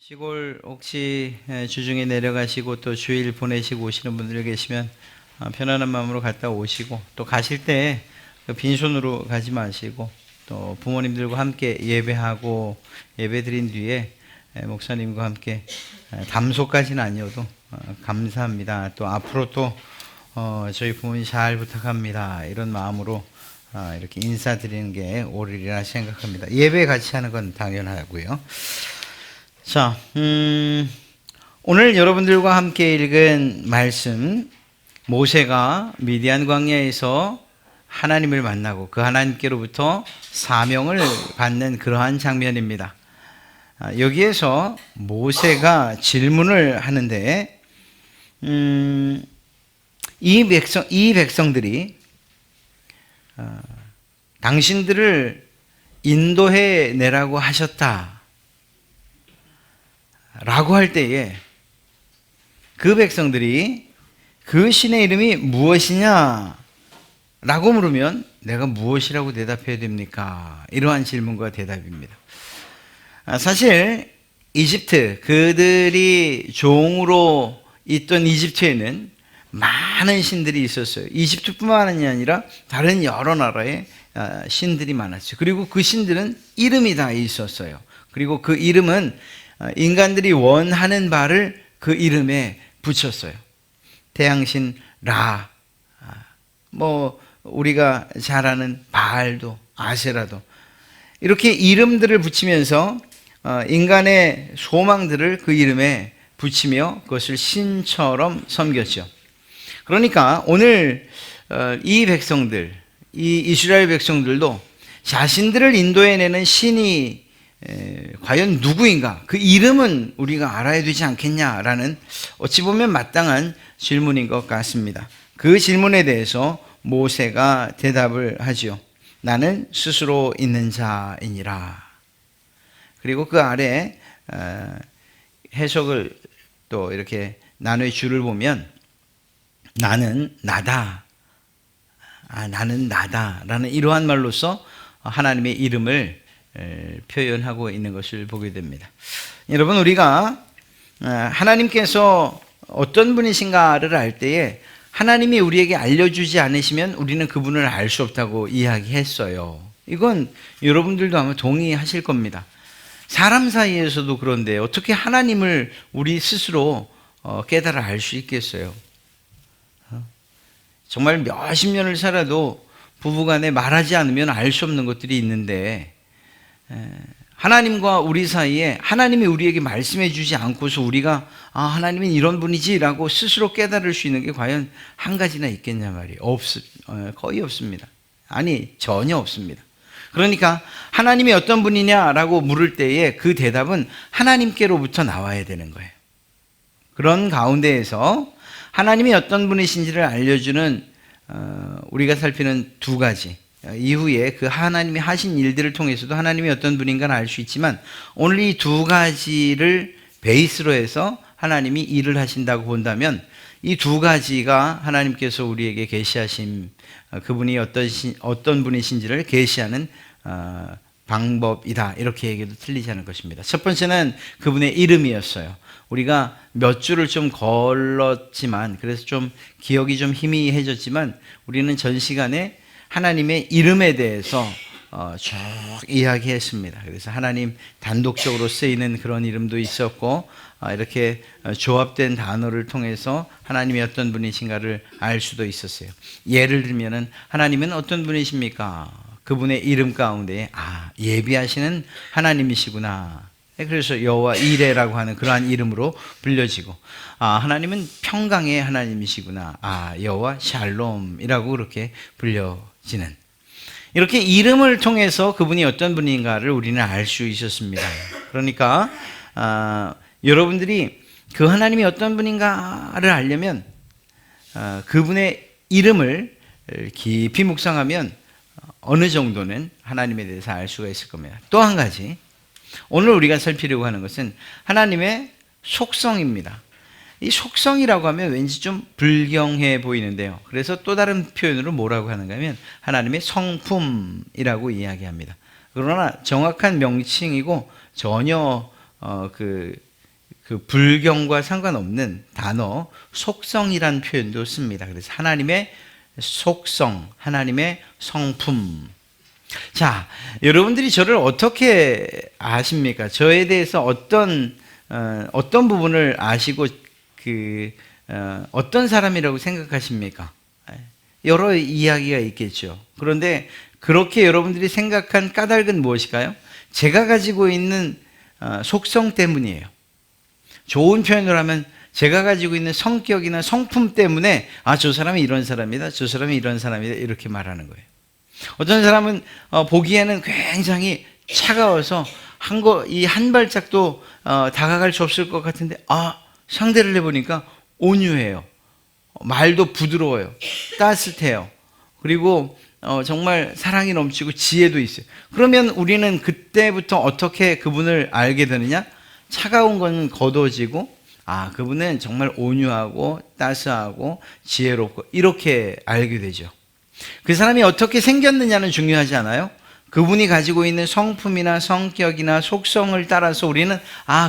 시골 혹시 주중에 내려가시고 또 주일 보내시고 오시는 분들 계시면 편안한 마음으로 갔다 오시고, 또 가실 때 빈손으로 가지 마시고 또 부모님들과 함께 예배하고 예배 드린 뒤에 목사님과 함께 담소까지는 아니어도 감사합니다, 또 앞으로 또 저희 부모님 잘 부탁합니다, 이런 마음으로 이렇게 인사드리는 게 옳으리라 생각합니다. 예배 같이 하는 건 당연하고요. 자, 오늘 여러분들과 함께 읽은 말씀, 모세가 미디안 광야에서 하나님을 만나고 그 하나님께로부터 사명을 받는 그러한 장면입니다. 여기에서 모세가 질문을 하는데, 이 백성들이 당신들을 인도해 내라고 하셨다 라고 할 때에 그 백성들이 그 신의 이름이 무엇이냐 라고 물으면 내가 무엇이라고 대답해야 됩니까? 이러한 질문과 대답입니다. 사실 이집트, 그들이 종으로 있던 이집트에는 많은 신들이 있었어요. 이집트뿐만이 아니라 다른 여러 나라의 신들이 많았어요. 그리고 그 신들은 이름이 다 있었어요. 그리고 그 이름은 인간들이 원하는 바를 그 이름에 붙였어요. 태양신 라, 우리가 잘 아는 바알도, 아세라도, 이렇게 이름들을 붙이면서 인간의 소망들을 그 이름에 붙이며 그것을 신처럼 섬겼죠. 그러니까 오늘 이 백성들, 이 이스라엘 백성들도 자신들을 인도해내는 신이 과연 누구인가, 그 이름은 우리가 알아야 되지 않겠냐라는 어찌 보면 마땅한 질문인 것 같습니다. 그 질문에 대해서 모세가 대답을 하지요. 나는 스스로 있는 자이니라. 그리고 그 아래 해석을 또 이렇게 나누의 줄을 보면 나는 나다, 나는 나다라는 이러한 말로서 하나님의 이름을 표현하고 있는 것을 보게 됩니다. 여러분, 우리가 하나님께서 어떤 분이신가를 알 때에 하나님이 우리에게 알려주지 않으시면 우리는 그분을 알 수 없다고 이야기했어요. 이건 여러분들도 아마 동의하실 겁니다. 사람 사이에서도 그런데 어떻게 하나님을 우리 스스로 깨달아 알 수 있겠어요? 정말 몇십 년을 살아도 부부간에 말하지 않으면 알 수 없는 것들이 있는데, 하나님과 우리 사이에 하나님이 우리에게 말씀해 주지 않고서 우리가 하나님은 이런 분이지라고 스스로 깨달을 수 있는 게 과연 한 가지나 있겠냐 말이에요. 거의 없습니다. 아니, 전혀 없습니다. 그러니까 하나님이 어떤 분이냐라고 물을 때에 그 대답은 하나님께로부터 나와야 되는 거예요. 그런 가운데에서 하나님이 어떤 분이신지를 알려주는 우리가 살피는 두 가지, 이후에 그 하나님이 하신 일들을 통해서도 하나님이 어떤 분인가는 알 수 있지만, 오늘 이 두 가지를 베이스로 해서 하나님이 일을 하신다고 본다면 이 두 가지가 하나님께서 우리에게 계시하신 그분이 어떤 분이신지를 계시하는 방법이다, 이렇게 얘기해도 틀리지 않을 것입니다. 첫 번째는 그분의 이름이었어요. 우리가 몇 줄을 좀 걸렀지만, 그래서 좀 기억이 좀 희미해졌지만, 우리는 전 시간에 하나님의 이름에 대해서 쭉 이야기했습니다. 그래서 하나님 단독적으로 쓰이는 그런 이름도 있었고, 이렇게 조합된 단어를 통해서 하나님이 어떤 분이신가를 알 수도 있었어요. 예를 들면은 하나님은 어떤 분이십니까? 그분의 이름 가운데 예비하시는 하나님이시구나. 그래서 여호와 이레라고 하는 그러한 이름으로 불려지고, 하나님은 평강의 하나님이시구나. 여호와 샬롬이라고 그렇게 불려지는, 이렇게 이름을 통해서 그분이 어떤 분인가를 우리는 알 수 있었습니다. 그러니까 여러분들이 그 하나님이 어떤 분인가를 알려면 그분의 이름을 깊이 묵상하면 어느 정도는 하나님에 대해서 알 수가 있을 겁니다. 또 한 가지, 오늘 우리가 살피려고 하는 것은 하나님의 속성입니다. 이 속성이라고 하면 왠지 좀 불경해 보이는데요. 그래서 또 다른 표현으로 뭐라고 하는가 하면 하나님의 성품이라고 이야기합니다. 그러나 정확한 명칭이고 전혀 그 불경과 상관없는 단어 속성이란 표현도 씁니다. 그래서 하나님의 속성, 하나님의 성품. 자, 여러분들이 저를 어떻게 아십니까? 저에 대해서 어떤 부분을 아시고 어떤 사람이라고 생각하십니까? 여러 이야기가 있겠죠. 그런데 그렇게 여러분들이 생각한 까닭은 무엇일까요? 제가 가지고 있는 속성 때문이에요. 좋은 표현을 하면 제가 가지고 있는 성격이나 성품 때문에 저 사람이 이런 사람이다, 저 사람이 이런 사람이다 이렇게 말하는 거예요. 어떤 사람은 보기에는 굉장히 차가워서 이 한 발짝도 다가갈 수 없을 것 같은데 상대를 해보니까 온유해요. 말도 부드러워요. 따뜻해요. 그리고 정말 사랑이 넘치고 지혜도 있어요. 그러면 우리는 그때부터 어떻게 그분을 알게 되느냐? 차가운 건 걷어지고 그분은 정말 온유하고 따스하고 지혜롭고 이렇게 알게 되죠. 그 사람이 어떻게 생겼느냐는 중요하지 않아요? 그분이 가지고 있는 성품이나 성격이나 속성을 따라서 우리는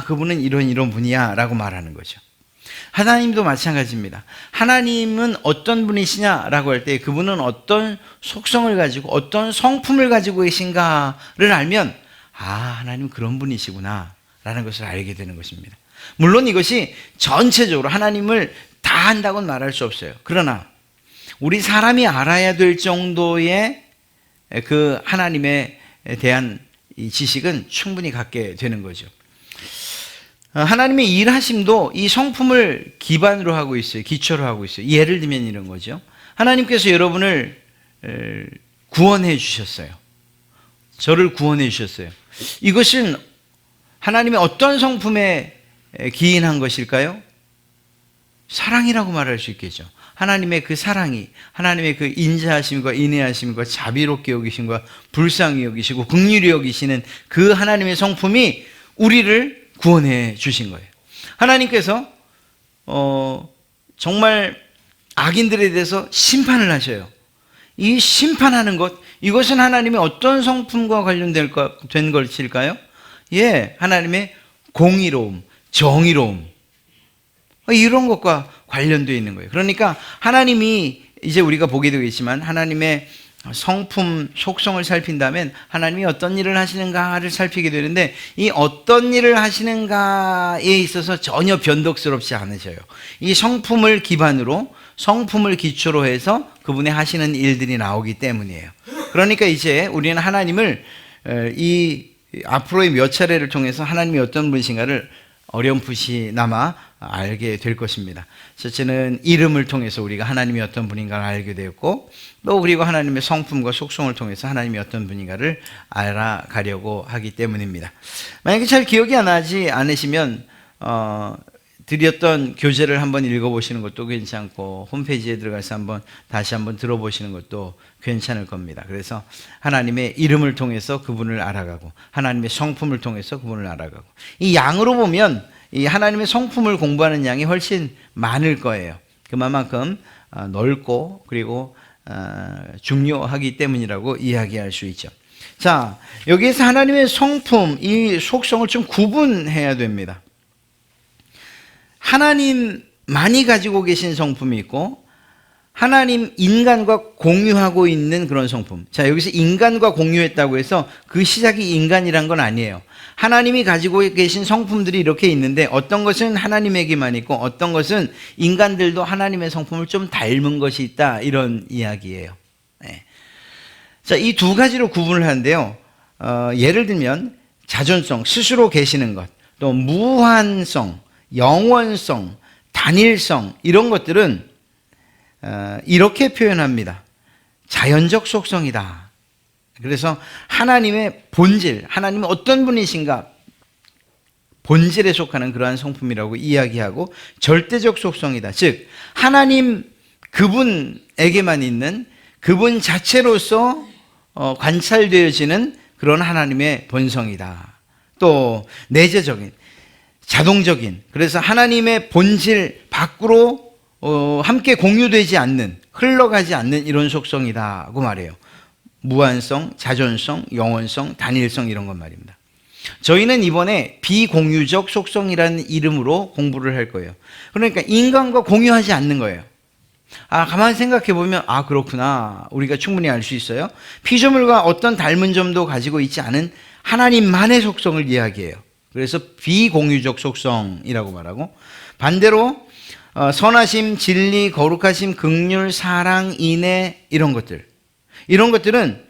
그분은 이런 분이야 라고 말하는 거죠. 하나님도 마찬가지입니다. 하나님은 어떤 분이시냐라고 할 때 그분은 어떤 속성을 가지고 어떤 성품을 가지고 계신가를 알면 하나님 그런 분이시구나 라는 것을 알게 되는 것입니다. 물론 이것이 전체적으로 하나님을 다 안다고는 말할 수 없어요. 그러나 우리 사람이 알아야 될 정도의 그 하나님에 대한 이 지식은 충분히 갖게 되는 거죠. 하나님의 일하심도 이 성품을 기반으로 하고 있어요. 기초로 하고 있어요. 예를 들면 이런 거죠. 하나님께서 여러분을 구원해 주셨어요. 저를 구원해 주셨어요. 이것은 하나님의 어떤 성품에 기인한 것일까요? 사랑이라고 말할 수 있겠죠. 하나님의 그 사랑이, 하나님의 그 인자하심과 인애하심과 자비롭게 여기심과 불쌍히 여기시고 긍휼히 여기시는 그 하나님의 성품이 우리를 구원해 주신 거예요. 하나님께서 정말 악인들에 대해서 심판을 하셔요. 이 심판하는 것, 이것은 하나님의 어떤 성품과 관련된 것일까요? 하나님의 공의로움, 정의로움, 이런 것과 관련되어 있는 거예요. 그러니까 하나님이 이제 우리가 보게 되겠지만 하나님의 성품, 속성을 살핀다면 하나님이 어떤 일을 하시는가를 살피게 되는데 이 어떤 일을 하시는가에 있어서 전혀 변덕스럽지 않으셔요. 이 성품을 기반으로, 성품을 기초로 해서 그분의 하시는 일들이 나오기 때문이에요. 그러니까 이제 우리는 하나님을 이 앞으로의 몇 차례를 통해서 하나님이 어떤 분이신가를 어렴풋이나마 알게 될 것입니다. 첫째는 이름을 통해서 우리가 하나님이 어떤 분인가를 알게 되었고, 또 그리고 하나님의 성품과 속성을 통해서 하나님이 어떤 분인가를 알아가려고 하기 때문입니다. 만약에 잘 기억이 나지 않으시면 드렸던 교재를 한번 읽어보시는 것도 괜찮고 홈페이지에 들어가서 다시 한번 들어보시는 것도 괜찮을 겁니다. 그래서 하나님의 이름을 통해서 그분을 알아가고 하나님의 성품을 통해서 그분을 알아가고, 이 양으로 보면 이 하나님의 성품을 공부하는 양이 훨씬 많을 거예요. 그만큼 넓고 그리고 중요하기 때문이라고 이야기할 수 있죠. 자, 여기에서 하나님의 성품, 이 속성을 좀 구분해야 됩니다. 하나님만이 가지고 계신 성품이 있고 하나님 인간과 공유하고 있는 그런 성품. 자, 여기서 인간과 공유했다고 해서 그 시작이 인간이란 건 아니에요. 하나님이 가지고 계신 성품들이 이렇게 있는데 어떤 것은 하나님에게만 있고 어떤 것은 인간들도 하나님의 성품을 좀 닮은 것이 있다, 이런 이야기예요. 자, 이 두 가지로 구분을 하는데요. 예를 들면 자존성, 스스로 계시는 것, 또 무한성, 영원성, 단일성, 이런 것들은 이렇게 표현합니다. 자연적 속성이다. 그래서 하나님의 본질, 하나님은 어떤 분이신가, 본질에 속하는 그러한 성품이라고 이야기하고, 절대적 속성이다. 즉 하나님 그분에게만 있는, 그분 자체로서 관찰되어지는 그런 하나님의 본성이다. 또 내재적인, 자동적인, 그래서 하나님의 본질 밖으로 함께 공유되지 않는, 흘러가지 않는 이런 속성이다고 말해요. 무한성, 자존성, 영원성, 단일성, 이런 것 말입니다. 저희는 이번에 비공유적 속성이라는 이름으로 공부를 할 거예요. 그러니까 인간과 공유하지 않는 거예요. 가만히 생각해 보면 그렇구나. 우리가 충분히 알 수 있어요. 피조물과 어떤 닮은 점도 가지고 있지 않은 하나님만의 속성을 이야기해요. 그래서 비공유적 속성이라고 말하고, 반대로 선하심, 진리, 거룩하심, 긍휼, 사랑, 인애 이런 것들은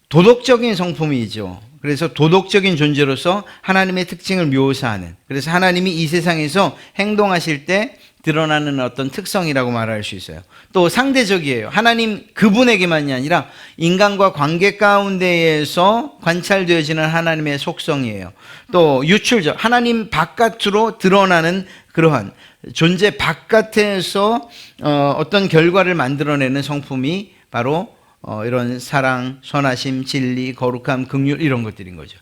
도덕적인 성품이죠. 그래서 도덕적인 존재로서 하나님의 특징을 묘사하는, 그래서 하나님이 이 세상에서 행동하실 때 드러나는 어떤 특성이라고 말할 수 있어요. 또 상대적이에요. 하나님 그분에게만이 아니라 인간과 관계 가운데에서 관찰되어지는 하나님의 속성이에요. 또 유출적, 하나님 바깥으로 드러나는 그러한 존재 바깥에서 어떤 결과를 만들어내는 성품이 바로 이런 사랑, 선하심, 진리, 거룩함, 긍휼 이런 것들인 거죠.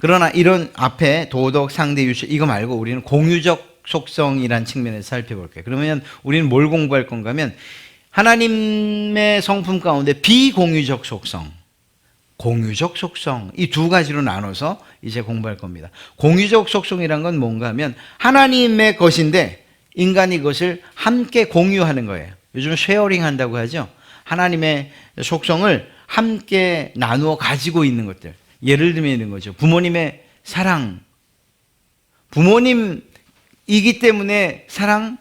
그러나 이런 앞에 도덕, 상대, 유출 이거 말고 우리는 공유적 속성이란 측면에서 살펴볼게요. 그러면 우리는 뭘 공부할 건가 하면 하나님의 성품 가운데 비공유적 속성, 공유적 속성 이 두 가지로 나눠서 이제 공부할 겁니다. 공유적 속성이란 건 뭔가 하면 하나님의 것인데 인간이 그것을 함께 공유하는 거예요. 요즘 쉐어링 한다고 하죠. 하나님의 속성을 함께 나누어 가지고 있는 것들. 예를 들면 이런 거죠. 부모님의 사랑. 부모님이기 때문에 사랑?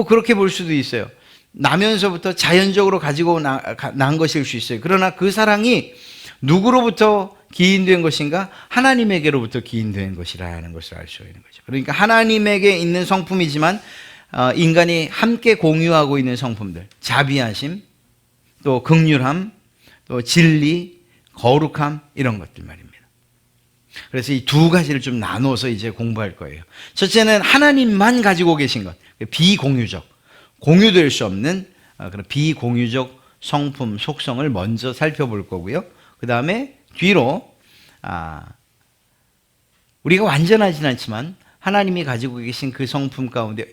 그렇게 볼 수도 있어요. 나면서부터 자연적으로 가지고 난 것일 수 있어요. 그러나 그 사랑이 누구로부터 기인된 것인가? 하나님에게로부터 기인된 것이라는 것을 알 수 있는 거죠. 그러니까 하나님에게 있는 성품이지만 인간이 함께 공유하고 있는 성품들, 자비하심, 또 긍휼함, 또 진리, 거룩함 이런 것들 말입니다. 그래서 이 두 가지를 좀 나눠서 이제 공부할 거예요. 첫째는 하나님만 가지고 계신 것, 비공유적, 공유될 수 없는 그런 비공유적 성품, 속성을 먼저 살펴볼 거고요. 그 다음에 뒤로 우리가 완전하진 않지만 하나님이 가지고 계신 그 성품 가운데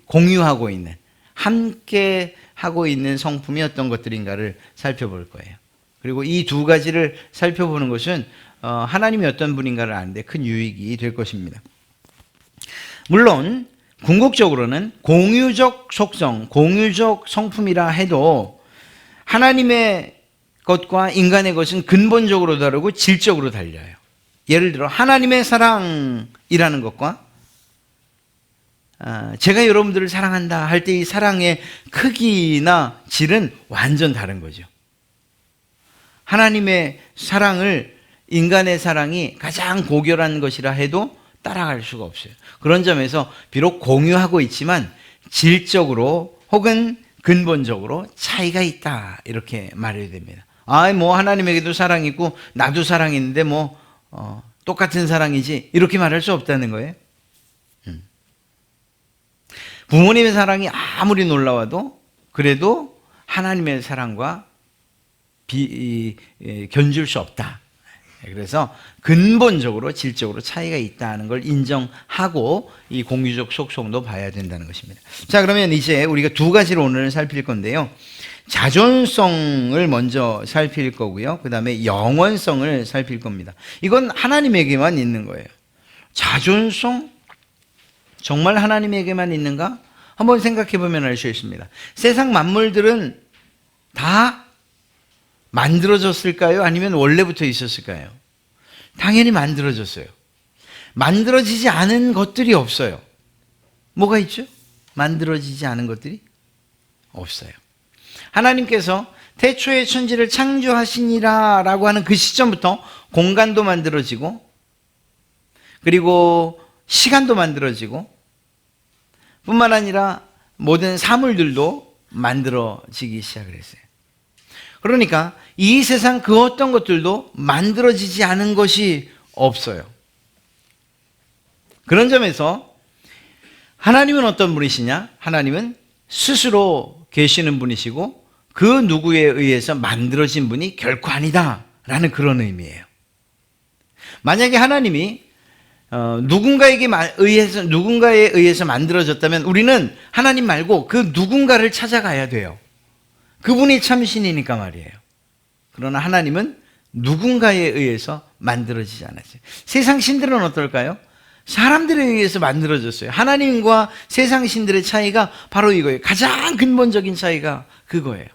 공유하고 있는, 함께 하고 있는 성품이 어떤 것들인가를 살펴볼 거예요. 그리고 이 두 가지를 살펴보는 것은 하나님이 어떤 분인가를 아는데 큰 유익이 될 것입니다. 물론 궁극적으로는 공유적 속성, 공유적 성품이라 해도 하나님의 것과 인간의 것은 근본적으로 다르고 질적으로 달라요. 예를 들어 하나님의 사랑이라는 것과 제가 여러분들을 사랑한다 할 때 이 사랑의 크기나 질은 완전 다른 거죠. 하나님의 사랑을, 인간의 사랑이 가장 고결한 것이라 해도 따라갈 수가 없어요. 그런 점에서 비록 공유하고 있지만 질적으로 혹은 근본적으로 차이가 있다 이렇게 말해야 됩니다. 하나님에게도 사랑이 있고 나도 사랑이 있는데 똑같은 사랑이지 이렇게 말할 수 없다는 거예요. 부모님의 사랑이 아무리 놀라워도 그래도 하나님의 사랑과 견줄 수 없다. 그래서 근본적으로 질적으로 차이가 있다는 걸 인정하고 이 공유적 속성도 봐야 된다는 것입니다. 자, 그러면 이제 우리가 두 가지를 오늘 살필 건데요. 자존성을 먼저 살필 거고요. 그 다음에 영원성을 살필 겁니다. 이건 하나님에게만 있는 거예요. 자존성? 정말 하나님에게만 있는가? 한번 생각해 보면 알 수 있습니다. 세상 만물들은 다 만들어졌을까요? 아니면 원래부터 있었을까요? 당연히 만들어졌어요. 만들어지지 않은 것들이 없어요. 뭐가 있죠? 만들어지지 않은 것들이 없어요. 하나님께서 태초에 천지를 창조하시니라 라고 하는 그 시점부터 공간도 만들어지고 그리고 시간도 만들어지고 뿐만 아니라 모든 사물들도 만들어지기 시작을 했어요. 그러니까 이 세상 그 어떤 것들도 만들어지지 않은 것이 없어요. 그런 점에서 하나님은 어떤 분이시냐? 하나님은 스스로 계시는 분이시고 그 누구에 의해서 만들어진 분이 결코 아니다 라는 그런 의미예요. 만약에 하나님이 누군가에 의해서 만들어졌다면 우리는 하나님 말고 그 누군가를 찾아가야 돼요. 그분이 참신이니까 말이에요. 그러나 하나님은 누군가에 의해서 만들어지지 않았어요. 세상 신들은 어떨까요? 사람들에 의해서 만들어졌어요. 하나님과 세상 신들의 차이가 바로 이거예요. 가장 근본적인 차이가 그거예요.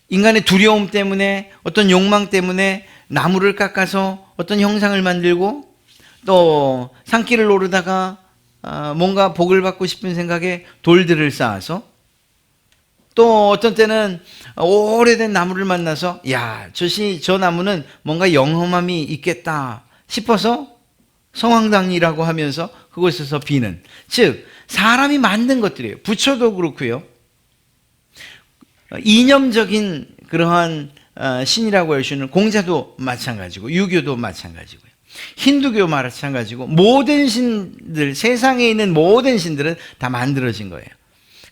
인간의 두려움 때문에, 어떤 욕망 때문에 나무를 깎아서 어떤 형상을 만들고, 또 산길을 오르다가 뭔가 복을 받고 싶은 생각에 돌들을 쌓아서, 또 어떤 때는 오래된 나무를 만나서 저 나무는 뭔가 영험함이 있겠다 싶어서 성황당이라고 하면서 그곳에서 비는, 즉 사람이 만든 것들이에요. 부처도 그렇고요, 이념적인 그러한 신이라고 할 수 있는 공자도 마찬가지고, 유교도 마찬가지고요, 힌두교 마찬가지고, 모든 신들, 세상에 있는 모든 신들은 다 만들어진 거예요.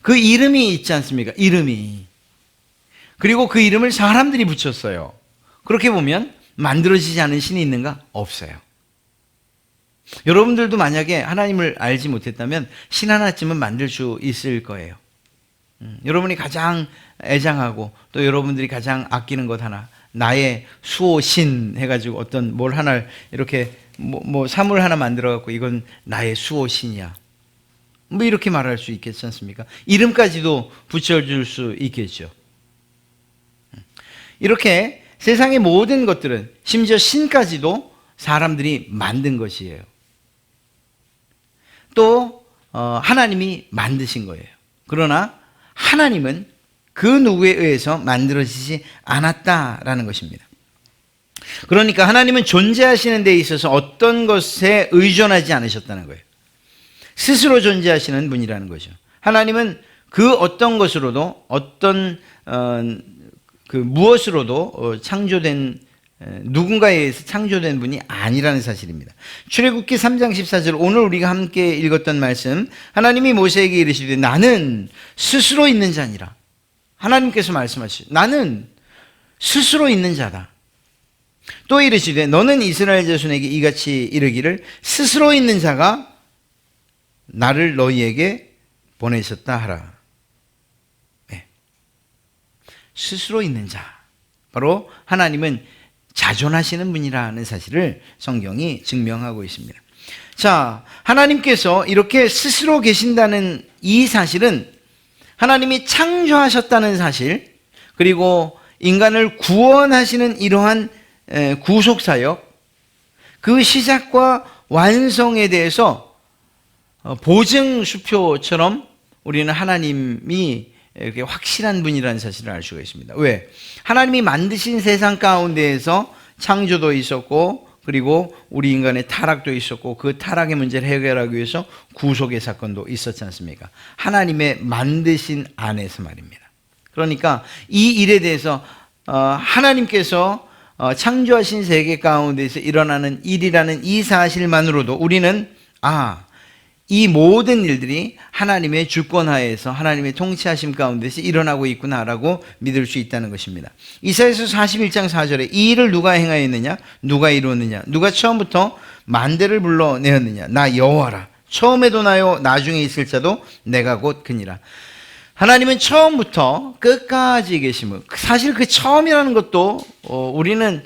그 이름이 있지 않습니까? 이름이. 그리고 그 이름을 사람들이 붙였어요. 그렇게 보면 만들어지지 않은 신이 있는가? 없어요. 여러분들도 만약에 하나님을 알지 못했다면 신 하나쯤은 만들 수 있을 거예요. 여러분이 가장 애장하고 또 여러분들이 가장 아끼는 것 하나, 나의 수호신 해가지고 어떤 뭘 하나 이렇게 뭐 사물 하나 만들어갖고 이건 나의 수호신이야, 뭐 이렇게 말할 수 있겠지 않습니까? 이름까지도 붙여줄 수 있겠죠. 이렇게 세상의 모든 것들은, 심지어 신까지도 사람들이 만든 것이에요. 또 하나님이 만드신 거예요. 그러나 하나님은 그 누구에 의해서 만들어지지 않았다라는 것입니다. 그러니까 하나님은 존재하시는 데 있어서 어떤 것에 의존하지 않으셨다는 거예요. 스스로 존재하시는 분이라는 거죠. 하나님은 그 어떤 것으로도, 어떤 그 무엇으로도 창조된, 누군가에 의해서 창조된 분이 아니라는 사실입니다. 출애굽기 3장 14절, 오늘 우리가 함께 읽었던 말씀, 하나님이 모세에게 이르시되 나는 스스로 있는 자니라. 하나님께서 말씀하시죠. 나는 스스로 있는 자다. 또 이르시되 너는 이스라엘 자손에게 이같이 이르기를 스스로 있는 자가 나를 너희에게 보내셨다 하라. 네. 스스로 있는 자, 바로 하나님은 자존하시는 분이라는 사실을 성경이 증명하고 있습니다. 자, 하나님께서 이렇게 스스로 계신다는 이 사실은 하나님이 창조하셨다는 사실, 그리고 인간을 구원하시는 이러한 구속사역, 그 시작과 완성에 대해서 보증수표처럼 우리는 하나님이 이렇게 확실한 분이라는 사실을 알 수가 있습니다. 왜? 하나님이 만드신 세상 가운데에서 창조도 있었고, 그리고 우리 인간의 타락도 있었고, 그 타락의 문제를 해결하기 위해서 구속의 사건도 있었지 않습니까? 하나님의 만드신 안에서 말입니다. 그러니까 이 일에 대해서 하나님께서 창조하신 세계 가운데서 일어나는 일이라는 이 사실만으로도 우리는 이 모든 일들이 하나님의 주권하에서, 하나님의 통치하심 가운데서 일어나고 있구나라고 믿을 수 있다는 것입니다. 이사야서 41장 4절에 이 일을 누가 행하였느냐? 누가 이루었느냐? 누가 처음부터 만대를 불러내었느냐? 나 여호와라. 처음에도 나요, 나중에 있을 자도 내가 곧 그니라. 하나님은 처음부터 끝까지 계심을, 사실 그 처음이라는 것도 우리는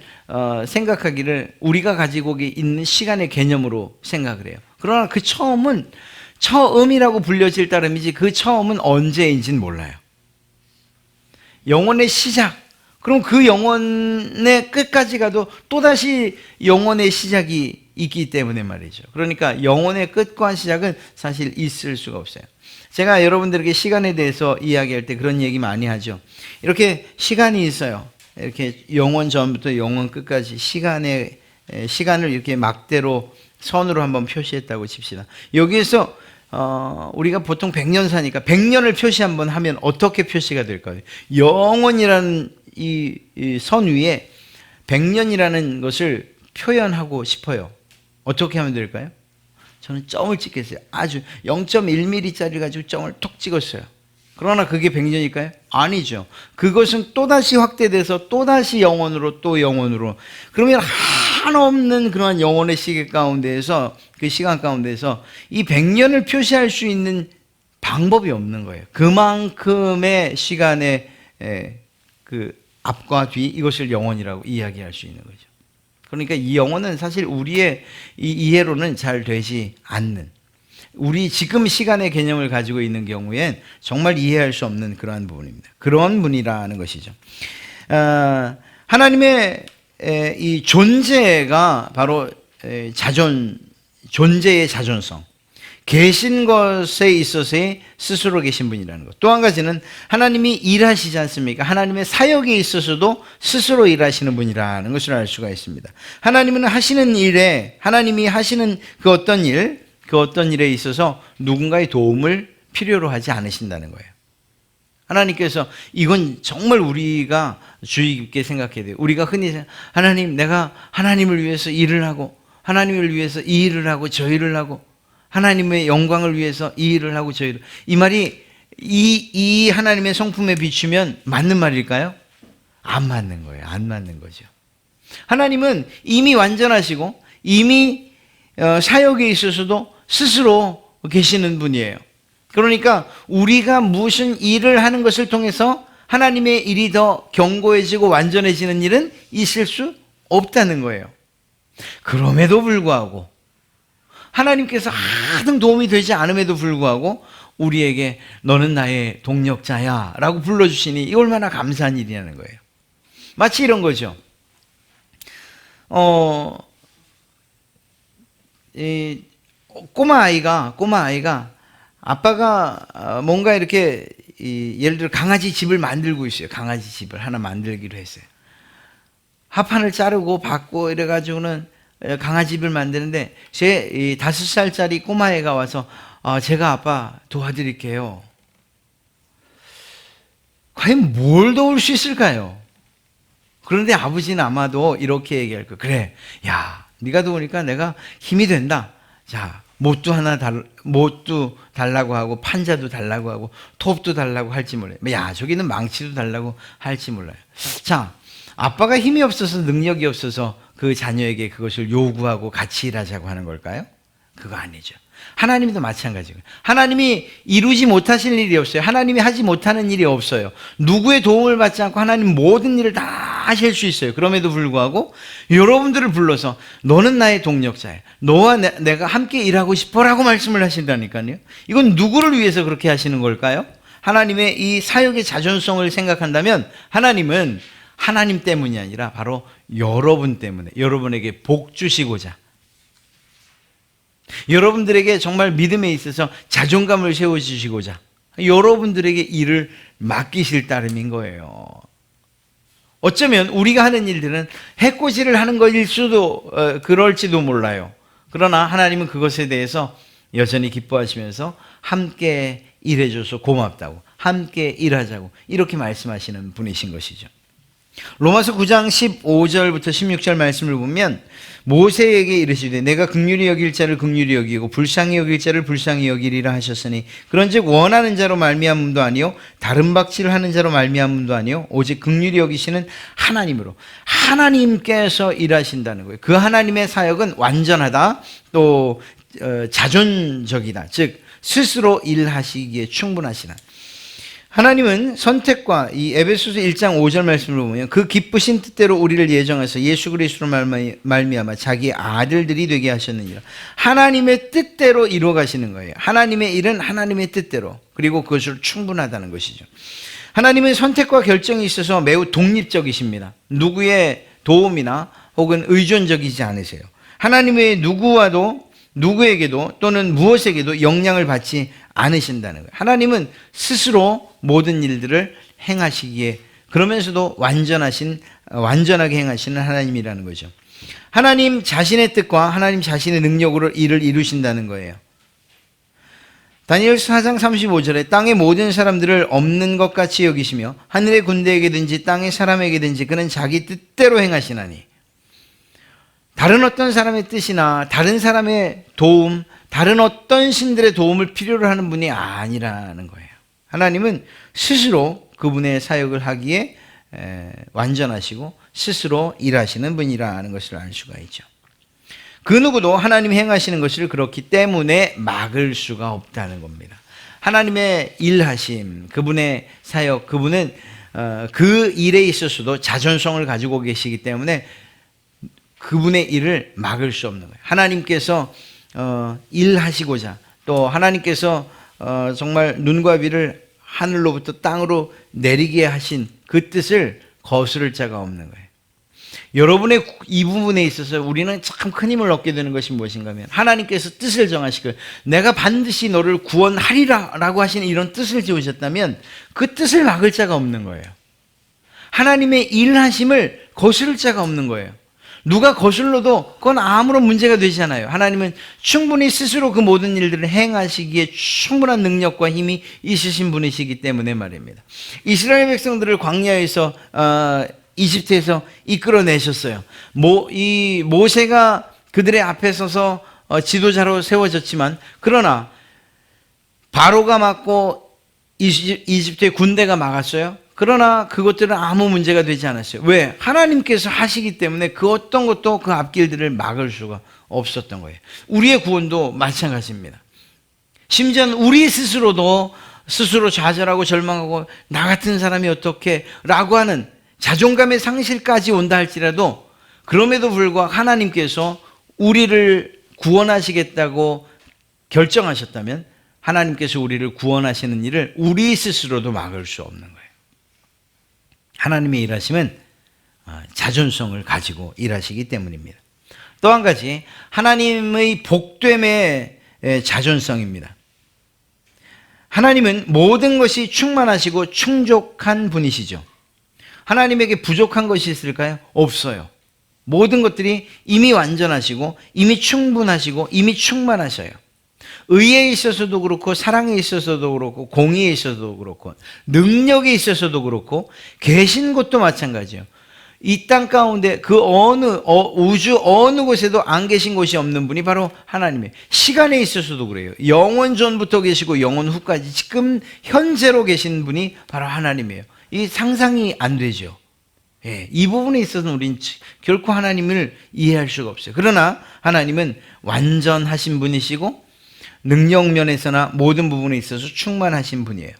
생각하기를 우리가 가지고 있는 시간의 개념으로 생각을 해요. 그러나 그 처음은 처음이라고 불려질 따름이지 그 처음은 언제인지는 몰라요. 영원의 시작, 그럼 그 영원의 끝까지 가도 또다시 영원의 시작이 있기 때문에 말이죠. 그러니까 영원의 끝과 시작은 사실 있을 수가 없어요. 제가 여러분들에게 시간에 대해서 이야기할 때 그런 얘기 많이 하죠. 이렇게 시간이 있어요. 이렇게 영원 전부터 영원 끝까지 시간을 이렇게 막대로 선으로 한번 표시했다고 칩시다. 여기에서 우리가 보통 100년 사니까 100년을 표시 한번 하면 어떻게 표시가 될까요? 영원이라는 이 선 위에 100년이라는 것을 표현하고 싶어요. 어떻게 하면 될까요? 저는 점을 찍겠어요. 아주 0.1mm짜리 가지고 점을 톡 찍었어요. 그러나 그게 100년일까요? 아니죠. 그것은 또다시 확대돼서 또다시 영원으로, 또 영원으로. 그러면 한없는 그러한 영원의 시계 가운데에서, 그 시간 가운데에서 이 100년을 표시할 수 있는 방법이 없는 거예요. 그만큼의 시간의 그 앞과 뒤 이것을 영혼이라고 이야기할 수 있는 거죠. 그러니까 이 영혼은 사실 우리의 이 이해로는 잘 되지 않는, 우리 지금 시간의 개념을 가지고 있는 경우엔 정말 이해할 수 없는 그러한 부분입니다. 그런 분이라는 것이죠. 하나님의 이 존재가 바로 존재의 자존성, 계신 것에 있어서의 스스로 계신 분이라는 것. 또 한 가지는 하나님이 일하시지 않습니까? 하나님의 사역에 있어서도 스스로 일하시는 분이라는 것을 알 수가 있습니다. 하나님은 하시는 일에, 하나님이 하시는 그 어떤 일에 있어서 누군가의 도움을 필요로 하지 않으신다는 거예요. 하나님께서, 이건 정말 우리가 주의 깊게 생각해야 돼요. 우리가 흔히 하나님, 내가 하나님을 위해서 일을 하고, 하나님을 위해서 이 일을 하고 저 일을 하고, 하나님의 영광을 위해서 이 일을 하고 저 일을, 이 말이 이 하나님의 성품에 비추면 맞는 말일까요? 안 맞는 거예요. 안 맞는 거죠. 하나님은 이미 완전하시고 이미 사역에 있어서도 스스로 계시는 분이에요. 그러니까 우리가 무슨 일을 하는 것을 통해서 하나님의 일이 더 견고해지고 완전해지는 일은 있을 수 없다는 거예요. 그럼에도 불구하고 하나님께서 하등 도움이 되지 않음에도 불구하고 우리에게 너는 나의 동력자야 라고 불러주시니 이 얼마나 감사한 일이냐는 거예요. 마치 이런 거죠. 꼬마 아이가 아빠가 뭔가 이렇게 예를 들어 강아지 집을 만들고 있어요. 강아지 집을 하나 만들기로 했어요. 합판을 자르고 받고 이래가지고는 강아지 집을 만드는데 제 5살짜리 꼬마애가 와서 제가 아빠 도와드릴게요. 과연 뭘 도울 수 있을까요? 그런데 아버지는 아마도 이렇게 얘기할 거예요. 그래, 야, 네가 도우니까 내가 힘이 된다. 자, 못도 달라고 하고 판자도 달라고 하고 톱도 달라고 할지 몰라요. 야, 저기는 망치도 달라고 할지 몰라요. 자, 아빠가 힘이 없어서 능력이 없어서 그 자녀에게 그것을 요구하고 같이 일하자고 하는 걸까요? 그거 아니죠. 하나님도 마찬가지고요. 하나님이 이루지 못하실 일이 없어요. 하나님이 하지 못하는 일이 없어요. 누구의 도움을 받지 않고 하나님 모든 일을 다 하실 수 있어요. 그럼에도 불구하고 여러분들을 불러서 너는 나의 동력자야. 너와 내가 함께 일하고 싶어라고 말씀을 하신다니까요. 이건 누구를 위해서 그렇게 하시는 걸까요? 하나님의 이 사역의 자존성을 생각한다면 하나님은 하나님 때문이 아니라 바로 여러분 때문에, 여러분에게 복 주시고자, 여러분들에게 정말 믿음에 있어서 자존감을 세워주시고자 여러분들에게 일을 맡기실 따름인 거예요. 어쩌면 우리가 하는 일들은 해코지를 하는 것일 수도 그럴지도 몰라요. 그러나 하나님은 그것에 대해서 여전히 기뻐하시면서 함께 일해줘서 고맙다고, 함께 일하자고 이렇게 말씀하시는 분이신 것이죠. 로마서 9장 15절부터 16절 말씀을 보면 모세에게 이르시되 내가 긍휼히 여길 자를 긍휼히 여기고 불쌍히 여길 자를 불쌍히 여기리라 하셨으니 그런즉 원하는 자로 말미암음도 아니요 다른 박질을 하는 자로 말미암음도 아니요 오직 긍휼히 여기시는 하나님으로, 하나님께서 일하신다는 거예요. 그 하나님의 사역은 완전하다, 또 자존적이다, 즉 스스로 일하시기에 충분하시다. 하나님은 선택과 이 에베소서 1장 5절 말씀을 보면 그 기쁘신 뜻대로 우리를 예정해서 예수 그리스도로 말미암아 자기의 아들들이 되게 하셨느니라. 하나님의 뜻대로 이루어 가시는 거예요. 하나님의 일은 하나님의 뜻대로, 그리고 그것으로 충분하다는 것이죠. 하나님은 선택과 결정이 있어서 매우 독립적이십니다. 누구의 도움이나 혹은 의존적이지 않으세요. 하나님의 누구에게도 또는 무엇에게도 영향을 받지 않으신다는 거예요. 하나님은 스스로 모든 일들을 행하시기에, 그러면서도 완전하게 행하시는 하나님이라는 거죠. 하나님 자신의 뜻과 하나님 자신의 능력으로 일을 이루신다는 거예요. 다니엘서 4장 35절에 땅의 모든 사람들을 없는 것 같이 여기시며 하늘의 군대에게든지 땅의 사람에게든지 그는 자기 뜻대로 행하시나니, 다른 어떤 사람의 뜻이나 다른 사람의 도움, 다른 어떤 신들의 도움을 필요로 하는 분이 아니라는 거예요. 하나님은 스스로 그분의 사역을 하기에 완전하시고 스스로 일하시는 분이라는 것을 알 수가 있죠. 그 누구도 하나님이 행하시는 것을 그렇기 때문에 막을 수가 없다는 겁니다. 하나님의 일하심, 그분의 사역, 그분은 그 일에 있어서도 자존성을 가지고 계시기 때문에 그분의 일을 막을 수 없는 거예요. 하나님께서 일하시고자 또 하나님께서 정말 눈과 귀를 하늘로부터 땅으로 내리게 하신 그 뜻을 거스를 자가 없는 거예요. 여러분의 이 부분에 있어서 우리는 참 큰 힘을 얻게 되는 것이 무엇인가 하면 하나님께서 뜻을 정하시고 내가 반드시 너를 구원하리라 라고 하시는 이런 뜻을 지으셨다면 그 뜻을 막을 자가 없는 거예요. 하나님의 일하심을 거스를 자가 없는 거예요. 누가 거슬러도 그건 아무런 문제가 되지 않아요. 하나님은 충분히 스스로 그 모든 일들을 행하시기에 충분한 능력과 힘이 있으신 분이시기 때문에 말입니다. 이스라엘 백성들을 광야에서 이집트에서 이끌어내셨어요. 이 모세가 그들의 앞에 서서 지도자로 세워졌지만 그러나 바로가 막고 이집트의 군대가 막았어요. 그러나 그것들은 아무 문제가 되지 않았어요. 왜? 하나님께서 하시기 때문에 그 어떤 것도 그 앞길들을 막을 수가 없었던 거예요. 우리의 구원도 마찬가지입니다. 심지어는 우리 스스로도 스스로 좌절하고 절망하고 나 같은 사람이 어떻게 라고 하는 자존감의 상실까지 온다 할지라도 그럼에도 불구하고 하나님께서 우리를 구원하시겠다고 결정하셨다면 하나님께서 우리를 구원하시는 일을 우리 스스로도 막을 수 없는 거예요. 하나님의 일하심은 자존성을 가지고 일하시기 때문입니다. 또 한 가지 하나님의 복됨의 자존성입니다. 하나님은 모든 것이 충만하시고 충족한 분이시죠. 하나님에게 부족한 것이 있을까요? 없어요. 모든 것들이 이미 완전하시고 이미 충분하시고 이미 충만하셔요. 의에 있어서도 그렇고 사랑에 있어서도 그렇고 공의에 있어서도 그렇고 능력에 있어서도 그렇고 계신 곳도 마찬가지예요. 이 땅 가운데 그 우주 어느 곳에도 안 계신 곳이 없는 분이 바로 하나님이에요. 시간에 있어서도 그래요. 영원 전부터 계시고 영원 후까지 지금 현재로 계신 분이 바로 하나님이에요. 이 상상이 안 되죠. 예, 이 부분에 있어서는 우리는 결코 하나님을 이해할 수가 없어요. 그러나 하나님은 완전하신 분이시고 능력 면에서나 모든 부분에 있어서 충만하신 분이에요.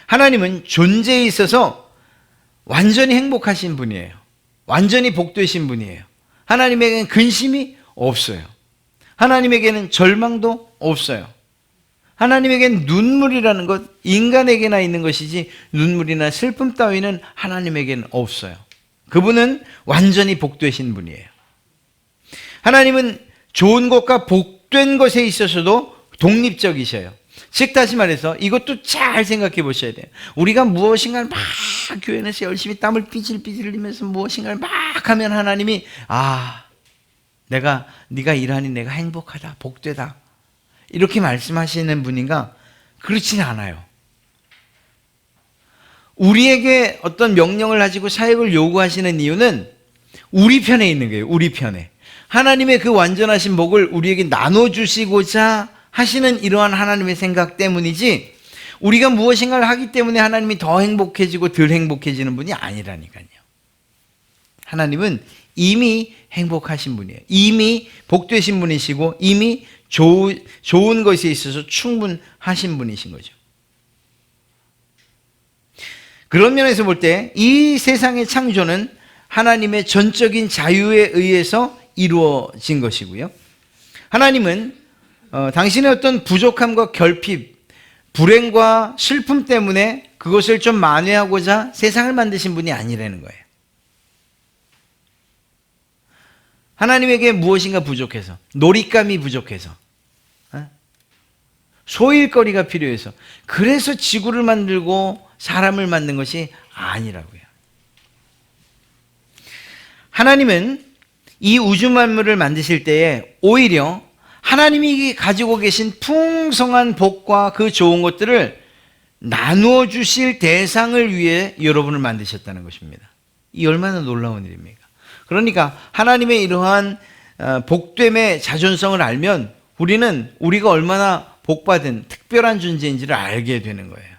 하나님은 존재에 있어서 완전히 행복하신 분이에요. 완전히 복되신 분이에요. 하나님에게는 근심이 없어요. 하나님에게는 절망도 없어요. 하나님에게는 눈물이라는 것 인간에게나 있는 것이지 눈물이나 슬픔 따위는 하나님에게는 없어요. 그분은 완전히 복되신 분이에요. 하나님은 좋은 것과 복된 것에 있어서도 독립적이셔요. 즉 다시 말해서 이것도 잘 생각해 보셔야 돼요. 우리가 무엇인가를 막 교회에서 열심히 땀을 삐질삐질 흘리면서 무엇인가를 막 하면 하나님이 네가 일하니 내가 행복하다 복되다 이렇게 말씀하시는 분인가? 그렇지는 않아요. 우리에게 어떤 명령을 가지고 사역을 요구하시는 이유는 우리 편에 있는 거예요. 우리 편에. 하나님의 그 완전하신 복을 우리에게 나눠주시고자 하시는 이러한 하나님의 생각 때문이지 우리가 무엇인가를 하기 때문에 하나님이 더 행복해지고 덜 행복해지는 분이 아니라니까요. 하나님은 이미 행복하신 분이에요. 이미 복되신 분이시고 이미 좋은 것에 있어서 충분하신 분이신 거죠. 그런 면에서 볼 때 이 세상의 창조는 하나님의 전적인 자유에 의해서 이루어진 것이고요. 하나님은 당신의 어떤 부족함과 결핍, 불행과 슬픔 때문에 그것을 좀 만회하고자 세상을 만드신 분이 아니라는 거예요. 하나님에게 무엇인가 부족해서, 놀잇감이 부족해서, 소일거리가 필요해서, 그래서 지구를 만들고 사람을 만든 것이 아니라고요. 하나님은 이 우주 만물을 만드실 때에 오히려 하나님이 가지고 계신 풍성한 복과 그 좋은 것들을 나누어 주실 대상을 위해 여러분을 만드셨다는 것입니다. 이 얼마나 놀라운 일입니까? 그러니까 하나님의 이러한 복됨의 자존성을 알면 우리가 얼마나 복받은 특별한 존재인지를 알게 되는 거예요.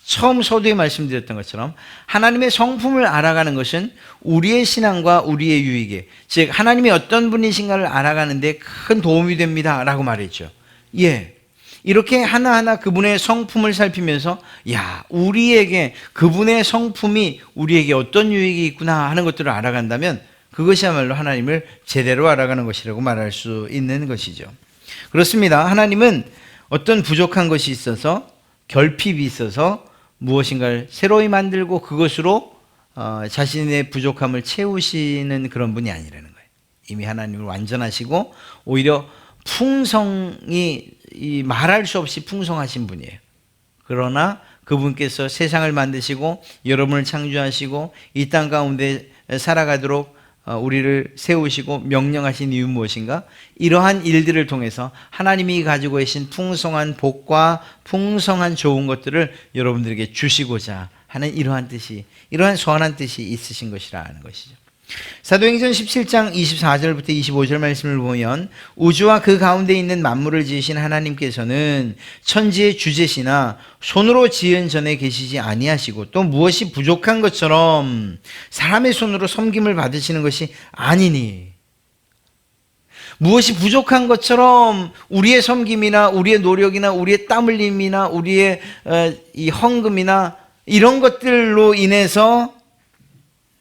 처음 서두에 말씀드렸던 것처럼 하나님의 성품을 알아가는 것은 우리의 신앙과 우리의 유익에, 즉 하나님이 어떤 분이신가를 알아가는 데 큰 도움이 됩니다 라고 말했죠. 예, 이렇게 하나하나 그분의 성품을 살피면서 우리에게 그분의 성품이 우리에게 어떤 유익이 있구나 하는 것들을 알아간다면 그것이야말로 하나님을 제대로 알아가는 것이라고 말할 수 있는 것이죠. 그렇습니다. 하나님은 어떤 부족한 것이 있어서 결핍이 있어서 무엇인가를 새로이 만들고 그것으로 자신의 부족함을 채우시는 그런 분이 아니라는 거예요. 이미 하나님을 완전하시고 오히려 풍성이 말할 수 없이 풍성하신 분이에요. 그러나 그분께서 세상을 만드시고 여러분을 창조하시고 이 땅 가운데 살아가도록 우리를 세우시고 명령하신 이유 무엇인가? 이러한 일들을 통해서 하나님이 가지고 계신 풍성한 복과 풍성한 좋은 것들을 여러분들에게 주시고자 하는 이러한 선한 뜻이 있으신 것이라는 것이죠. 사도행전 17장 24절부터 25절 말씀을 보면 우주와 그 가운데 있는 만물을 지으신 하나님께서는 천지의 주제시나 손으로 지은 전에 계시지 아니하시고 또 무엇이 부족한 것처럼 사람의 손으로 섬김을 받으시는 것이 아니니, 무엇이 부족한 것처럼 우리의 섬김이나 우리의 노력이나 우리의 땀 흘림이나 우리의 이 헌금이나 이런 것들로 인해서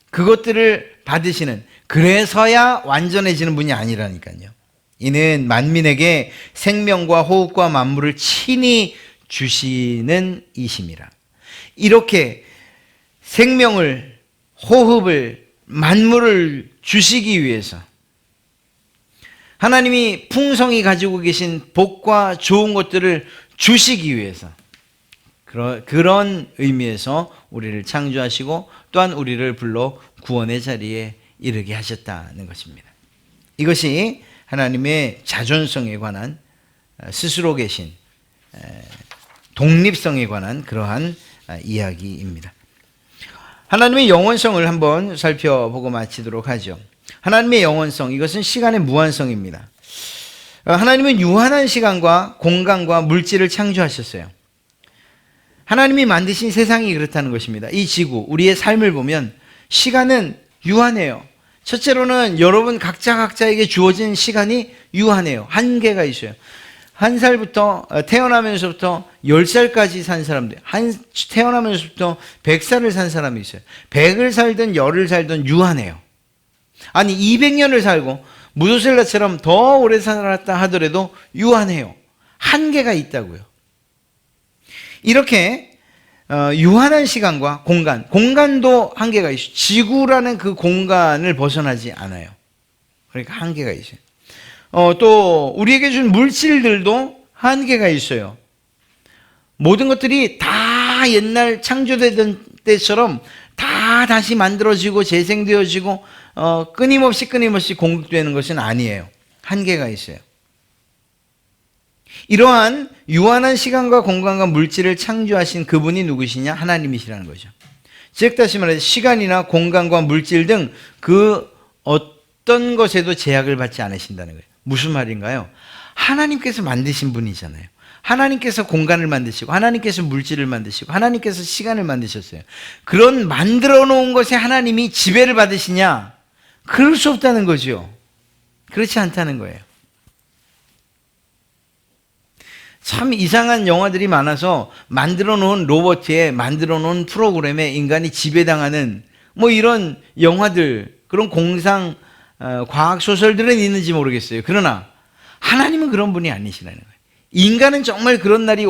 그것들을 받으시는, 그래서야 완전해지는 분이 아니라니까요. 이는 만민에게 생명과 호흡과 만물을 친히 주시는 이심이라. 이렇게 생명을, 호흡을, 만물을 주시기 위해서 하나님이 풍성히 가지고 계신 복과 좋은 것들을 주시기 위해서 그런 의미에서 우리를 창조하시고 또한 우리를 불러 구원의 자리에 이르게 하셨다는 것입니다. 이것이 하나님의 자존성에 관한, 스스로 계신 독립성에 관한 그러한 이야기입니다. 하나님의 영원성을 한번 살펴보고 마치도록 하죠. 하나님의 영원성, 이것은 시간의 무한성입니다. 하나님은 유한한 시간과 공간과 물질을 창조하셨어요. 하나님이 만드신 세상이 그렇다는 것입니다. 이 지구, 우리의 삶을 보면 시간은 유한해요. 첫째로는 여러분 각자에게 주어진 시간이 유한해요. 한계가 있어요. 한 살부터 태어나면서부터 10살까지 산 사람들, 태어나면서부터 100살을 산 사람이 있어요. 100을 살든 열을 살든 유한해요. 아니 200년을 살고 무도셀라처럼 더 오래 살았다 하더라도 유한해요. 한계가 있다고요. 이렇게 유한한 시간과 공간도 한계가 있어요. 지구라는 그 공간을 벗어나지 않아요. 그러니까 한계가 있어요. 또 우리에게 준 물질들도 한계가 있어요. 모든 것들이 다 옛날 창조되던 때처럼 다 다시 만들어지고 재생되어지고 끊임없이 공급되는 것은 아니에요. 한계가 있어요. 이러한 유한한 시간과 공간과 물질을 창조하신 그분이 누구시냐? 하나님이시라는 거죠. 즉 다시 말해서 시간이나 공간과 물질 등 그 어떤 것에도 제약을 받지 않으신다는 거예요. 무슨 말인가요? 하나님께서 만드신 분이잖아요. 하나님께서 공간을 만드시고 하나님께서 물질을 만드시고 하나님께서 시간을 만드셨어요. 그런 만들어 놓은 것에 하나님이 지배를 받으시냐? 그럴 수 없다는 거죠. 그렇지 않다는 거예요. 참 이상한 영화들이 많아서 만들어 놓은 로봇에, 만들어 놓은 프로그램에 인간이 지배당하는 이런 영화들, 그런 공상 과학 소설들은 있는지 모르겠어요. 그러나 하나님은 그런 분이 아니시라는 거예요. 인간은 정말 그런 날이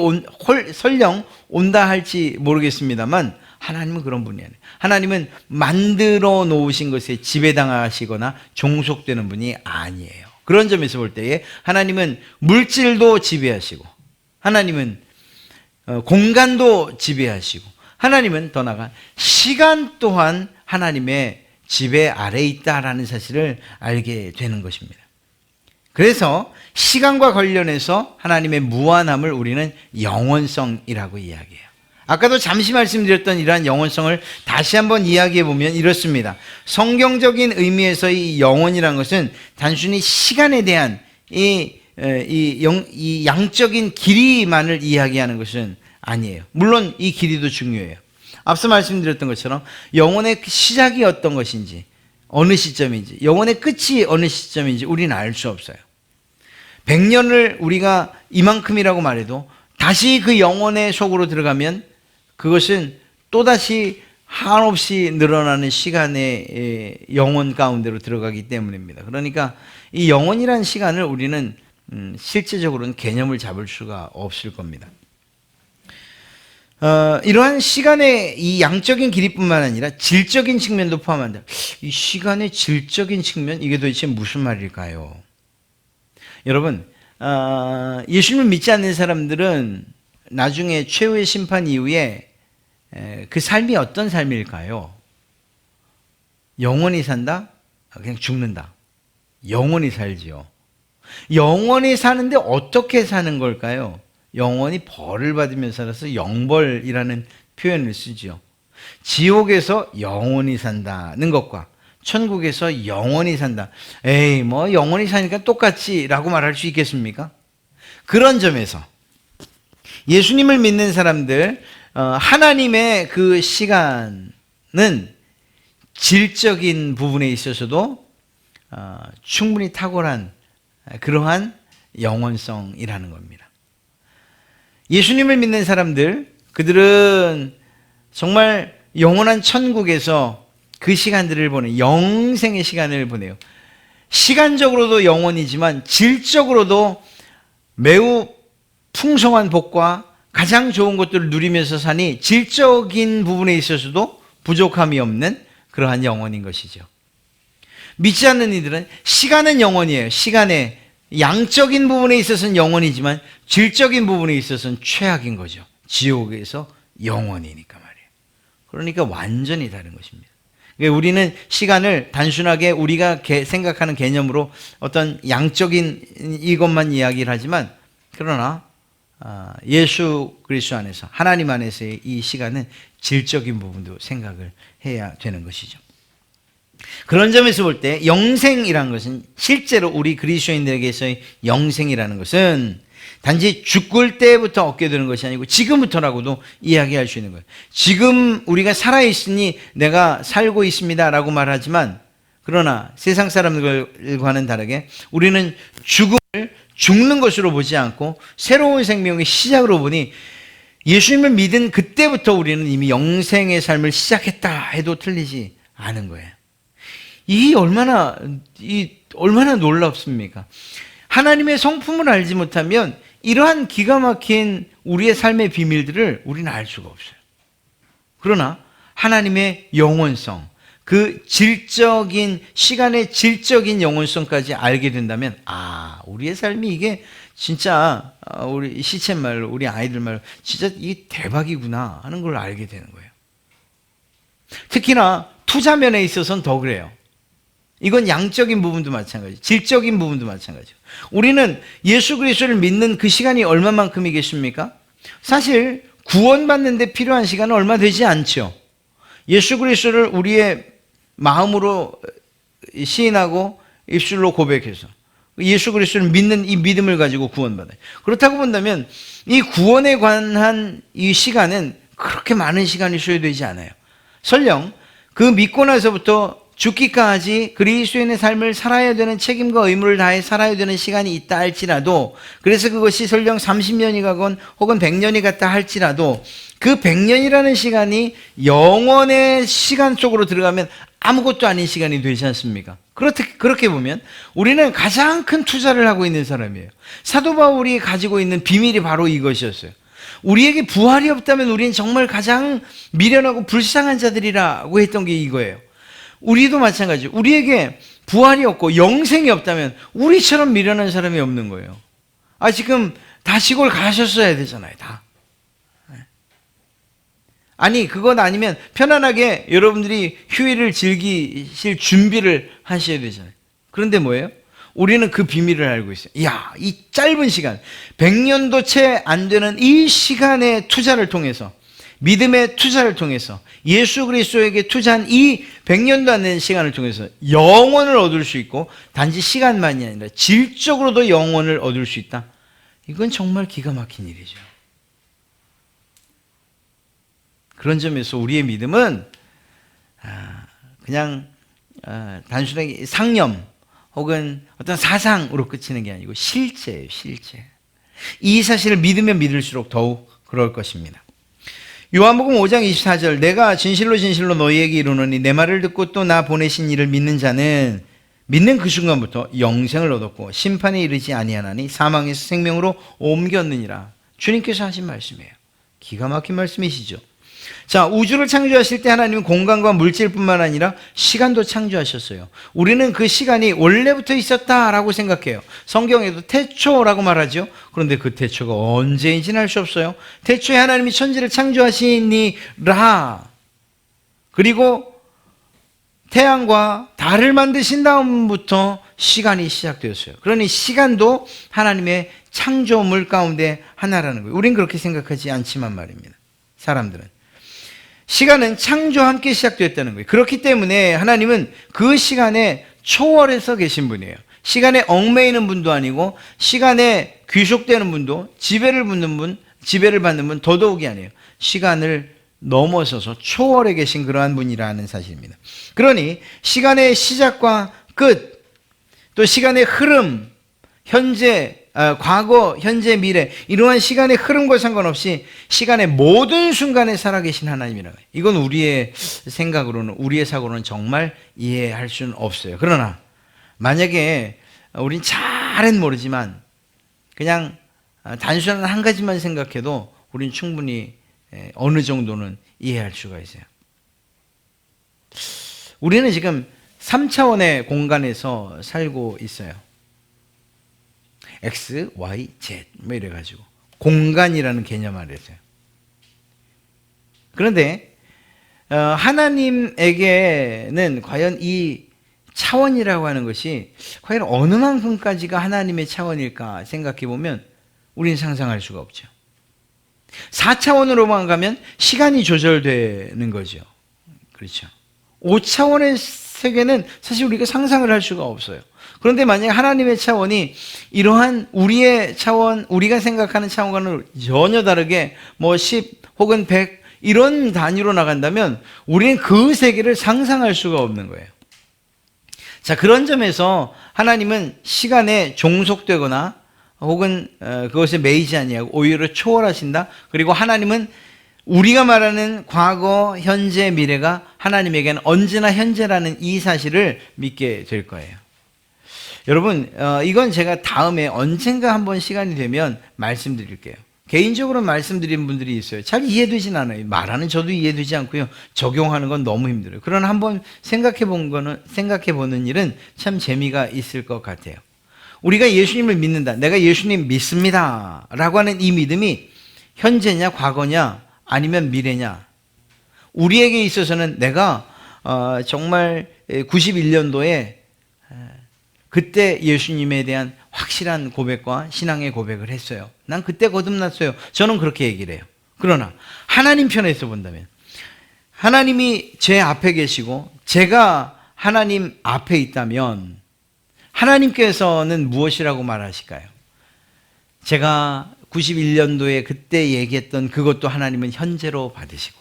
설령 온다 할지 모르겠습니다만 하나님은 그런 분이 아니에요. 하나님은 만들어 놓으신 것에 지배당하시거나 종속되는 분이 아니에요. 그런 점에서 볼 때에 하나님은 물질도 지배하시고 하나님은 공간도 지배하시고 하나님은 더 나아가 시간 또한 하나님의 지배 아래에 있다라는 사실을 알게 되는 것입니다. 그래서 시간과 관련해서 하나님의 무한함을 우리는 영원성이라고 이야기해요. 아까도 잠시 말씀드렸던 이러한 영원성을 다시 한번 이야기해 보면 이렇습니다. 성경적인 의미에서의 영원이라는 것은 단순히 시간에 대한 이 양적인 길이만을 이야기하는 것은 아니에요. 물론 이 길이도 중요해요. 앞서 말씀드렸던 것처럼 영혼의 시작이 어떤 것인지, 어느 시점인지, 영혼의 끝이 어느 시점인지 우리는 알 수 없어요. 100년을 우리가 이만큼이라고 말해도 다시 그 영혼의 속으로 들어가면 그것은 또다시 한없이 늘어나는 시간의 영혼 가운데로 들어가기 때문입니다. 그러니까 이 영혼이라는 시간을 우리는 실제적으로는 개념을 잡을 수가 없을 겁니다. 이러한 시간의 이 양적인 길이뿐만 아니라 질적인 측면도 포함한다. 이 시간의 질적인 측면, 이게 도대체 무슨 말일까요? 여러분, 예수님을 믿지 않는 사람들은 나중에 최후의 심판 이후에 그 삶이 어떤 삶일까요? 영원히 산다? 그냥 죽는다. 영원히 살지요. 영원히 사는데 어떻게 사는 걸까요? 영원히 벌을 받으며 살아서 영벌이라는 표현을 쓰죠. 지옥에서 영원히 산다는 것과 천국에서 영원히 산다. 에이, 뭐 영원히 사니까 똑같지 라고 말할 수 있겠습니까? 그런 점에서 예수님을 믿는 사람들, 하나님의 그 시간은 질적인 부분에 있어서도 충분히 탁월한 그러한 영원성이라는 겁니다. 예수님을 믿는 사람들, 그들은 정말 영원한 천국에서 그 시간들을 보내요. 영생의 시간을 보내요. 시간적으로도 영원이지만 질적으로도 매우 풍성한 복과 가장 좋은 것들을 누리면서 사니 질적인 부분에 있어서도 부족함이 없는 그러한 영혼인 것이죠. 믿지 않는 이들은 시간은 영원이에요. 시간의 양적인 부분에 있어서는 영원이지만 질적인 부분에 있어서는 최악인 거죠. 지옥에서 영원이니까 말이에요. 그러니까 완전히 다른 것입니다. 우리는 시간을 단순하게 우리가 생각하는 개념으로 어떤 양적인 이것만 이야기를 하지만, 그러나 예수 그리스도 안에서, 하나님 안에서의 이 시간은 질적인 부분도 생각을 해야 되는 것이죠. 그런 점에서 볼 때 영생이라는 것은, 실제로 우리 그리스도인들에게서의 영생이라는 것은 단지 죽을 때부터 얻게 되는 것이 아니고 지금부터라고도 이야기할 수 있는 거예요. 지금 우리가 살아있으니 내가 살고 있습니다 라고 말하지만, 그러나 세상 사람들과는 다르게 우리는 죽는 것으로 보지 않고 새로운 생명의 시작으로 보니, 예수님을 믿은 그때부터 우리는 이미 영생의 삶을 시작했다 해도 틀리지 않은 거예요. 이 얼마나 놀랍습니까? 하나님의 성품을 알지 못하면 이러한 기가 막힌 우리의 삶의 비밀들을 우리는 알 수가 없어요. 그러나 하나님의 영원성, 그 질적인, 시간의 질적인 영원성까지 알게 된다면, 우리의 삶이 이게 진짜, 우리 시쳇 말로, 우리 아이들 말로 진짜 이게 대박이구나 하는 걸 알게 되는 거예요. 특히나 투자 면에 있어서는 더 그래요. 이건 양적인 부분도 마찬가지, 질적인 부분도 마찬가지예요. 우리는 예수 그리스도를 믿는 그 시간이 얼마만큼이겠습니까? 사실 구원받는 데 필요한 시간은 얼마 되지 않죠. 예수 그리스도를 우리의 마음으로 시인하고 입술로 고백해서 예수 그리스도를 믿는 이 믿음을 가지고 구원받아요. 그렇다고 본다면 이 구원에 관한 이 시간은 그렇게 많은 시간이 소요되지 않아요. 설령 그 믿고 나서부터 죽기까지 그리스도인의 삶을 살아야 되는 책임과 의무를 다해 살아야 되는 시간이 있다 할지라도, 그래서 그것이 설령 30년이 가건 혹은 100년이 갔다 할지라도 그 100년이라는 시간이 영원의 시간 속으로 들어가면 아무것도 아닌 시간이 되지 않습니까? 그렇게 보면 우리는 가장 큰 투자를 하고 있는 사람이에요. 사도 바울이 가지고 있는 비밀이 바로 이것이었어요. 우리에게 부활이 없다면 우리는 정말 가장 미련하고 불쌍한 자들이라고 했던 게 이거예요. 우리도 마찬가지예요. 우리에게 부활이 없고 영생이 없다면 우리처럼 미련한 사람이 없는 거예요. 지금 다 시골 가셨어야 되잖아요, 다. 아니, 그것 아니면 편안하게 여러분들이 휴일을 즐기실 준비를 하셔야 되잖아요. 그런데 뭐예요? 우리는 그 비밀을 알고 있어요. 이 짧은 시간, 100년도 채 안 되는 이 시간의 투자를 통해서, 믿음의 투자를 통해서, 예수 그리스도에게 투자한 이 100년도 안 되는 시간을 통해서 영원을 얻을 수 있고, 단지 시간만이 아니라 질적으로도 영원을 얻을 수 있다. 이건 정말 기가 막힌 일이죠. 그런 점에서 우리의 믿음은 그냥 단순하게 상념 혹은 어떤 사상으로 그치는 게 아니고 실제예요, 실제. 이 사실을 믿으면 믿을수록 더욱 그럴 것입니다. 요한복음 5장 24절, 내가 진실로 진실로 너희에게 이르노니 내 말을 듣고 또 나 보내신 이를 믿는 자는 믿는 그 순간부터 영생을 얻었고 심판에 이르지 아니하나니 사망에서 생명으로 옮겼느니라. 주님께서 하신 말씀이에요. 기가 막힌 말씀이시죠. 자, 우주를 창조하실 때 하나님은 공간과 물질뿐만 아니라 시간도 창조하셨어요. 우리는 그 시간이 원래부터 있었다라고 생각해요. 성경에도 태초라고 말하죠. 그런데 그 태초가 언제인지는 알 수 없어요. 태초에 하나님이 천지를 창조하시니라. 그리고 태양과 달을 만드신 다음부터 시간이 시작되었어요. 그러니 시간도 하나님의 창조물 가운데 하나라는 거예요. 우린 그렇게 생각하지 않지만 말입니다. 사람들은. 시간은 창조와 함께 시작되었다는 거예요. 그렇기 때문에 하나님은 그 시간에 초월해서 계신 분이에요. 시간에 얽매이는 분도 아니고 시간에 귀속되는 분도 지배를 받는 분 더더욱이 아니에요. 시간을 넘어서서 초월해 계신 그러한 분이라는 사실입니다. 그러니 시간의 시작과 끝, 또 시간의 흐름, 현재, 과거, 현재, 미래, 이러한 시간의 흐름과 상관없이 시간의 모든 순간에 살아계신 하나님이라고 해요. 이건 우리의 생각으로는, 우리의 사고로는 정말 이해할 수는 없어요. 그러나 만약에 우린 잘은 모르지만 그냥 단순한 한 가지만 생각해도 우린 충분히 어느 정도는 이해할 수가 있어요. 우리는 지금 3차원의 공간에서 살고 있어요. X, Y, Z 뭐 이래가지고 공간이라는 개념 아래서요. 그런데 하나님에게는 과연 이 차원이라고 하는 것이 과연 어느 만큼까지가 하나님의 차원일까 생각해 보면 우리는 상상할 수가 없죠. 4차원으로만 가면 시간이 조절되는 거죠. 그렇죠. 5차원의 세계는 사실 우리가 상상을 할 수가 없어요. 그런데 만약 하나님의 차원이 이러한 우리의 차원, 우리가 생각하는 차원과는 전혀 다르게 뭐 10 혹은 100 이런 단위로 나간다면 우리는 그 세계를 상상할 수가 없는 거예요. 자, 그런 점에서 하나님은 시간에 종속되거나 혹은 그것에 매이지 아니하고 오히려 초월하신다. 그리고 하나님은 우리가 말하는 과거, 현재, 미래가 하나님에게는 언제나 현재라는 이 사실을 믿게 될 거예요. 여러분, 이건 제가 다음에 언젠가 한번 시간이 되면 말씀드릴게요. 개인적으로 말씀드린 분들이 있어요. 잘 이해되진 않아요. 말하는 저도 이해되지 않고요. 적용하는 건 너무 힘들어요. 그러나 한번 생각해 보는 일은 참 재미가 있을 것 같아요. 우리가 예수님을 믿는다. 내가 예수님 믿습니다. 라고 하는 이 믿음이 현재냐, 과거냐, 아니면 미래냐. 우리에게 있어서는 내가 정말 91년도에 그때 예수님에 대한 확실한 고백과 신앙의 고백을 했어요. 난 그때 거듭났어요. 저는 그렇게 얘기를 해요. 그러나 하나님 편에서 본다면 하나님이 제 앞에 계시고 제가 하나님 앞에 있다면 하나님께서는 무엇이라고 말하실까요? 제가 91년도에 그때 얘기했던 그것도 하나님은 현재로 받으시고